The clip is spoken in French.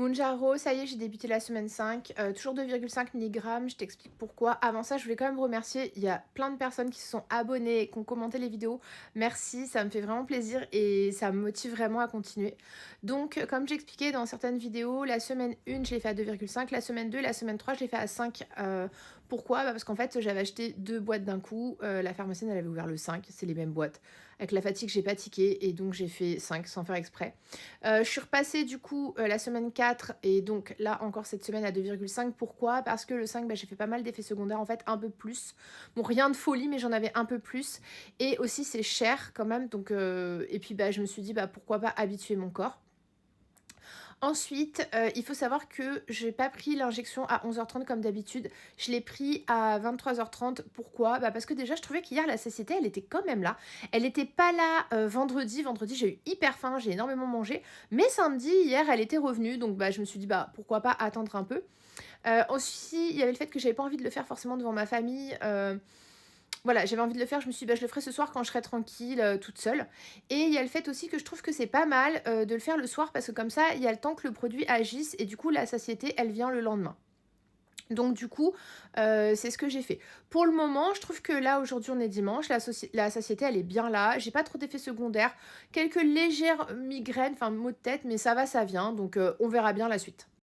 Mounjaro, ça y est, j'ai débuté la semaine 5, toujours 2,5 mg, je t'explique pourquoi. Avant ça, je voulais quand même remercier, il y a plein de personnes qui se sont abonnées, qui ont commenté les vidéos. Merci, ça me fait vraiment plaisir et ça me motive vraiment à continuer. Donc, comme j'expliquais dans certaines vidéos, la semaine 1, je l'ai fait à 2,5, la semaine 2, la semaine 3, je l'ai fait à 5. Pourquoi? Parce qu'en fait, j'avais acheté 2 boîtes d'un coup, la pharmacienne, elle avait ouvert le 5, c'est les mêmes boîtes. Avec la fatigue, j'ai pas tiqué et donc j'ai fait 5 sans faire exprès. Je suis repassée du coup la semaine 4 et donc là encore cette semaine à 2,5. Pourquoi? Parce que le 5, bah, j'ai fait pas mal d'effets secondaires en fait, un peu plus. Bon, rien de folie, mais j'en avais un peu plus. Et aussi c'est cher quand même. Donc, et puis bah, je me suis dit bah, pourquoi pas habituer mon corps. Ensuite, il faut savoir que j'ai pas pris l'injection à 11h30 comme d'habitude. Je l'ai pris à 23h30. Pourquoi? Bah parce que déjà, je trouvais qu'hier, la satiété, elle était quand même là. Elle n'était pas là vendredi. Vendredi, j'ai eu hyper faim, j'ai énormément mangé. Mais samedi, hier, elle était revenue. Donc bah, je me suis dit, bah pourquoi pas attendre un peu. Aussi, il y avait le fait que j'avais pas envie de le faire forcément devant ma famille. Voilà, j'avais envie de le faire, je me suis dit, bah, je le ferai ce soir quand je serai tranquille, toute seule. Et il y a le fait aussi que je trouve que c'est pas mal de le faire le soir parce que comme ça, il y a le temps que le produit agisse et du coup, la satiété, elle vient le lendemain. Donc du coup, c'est ce que j'ai fait. Pour le moment, je trouve que là, aujourd'hui, on est dimanche, la satiété, elle est bien là. J'ai pas trop d'effets secondaires, quelques légères migraines, enfin maux de tête, mais ça va, ça vient. Donc on verra bien la suite.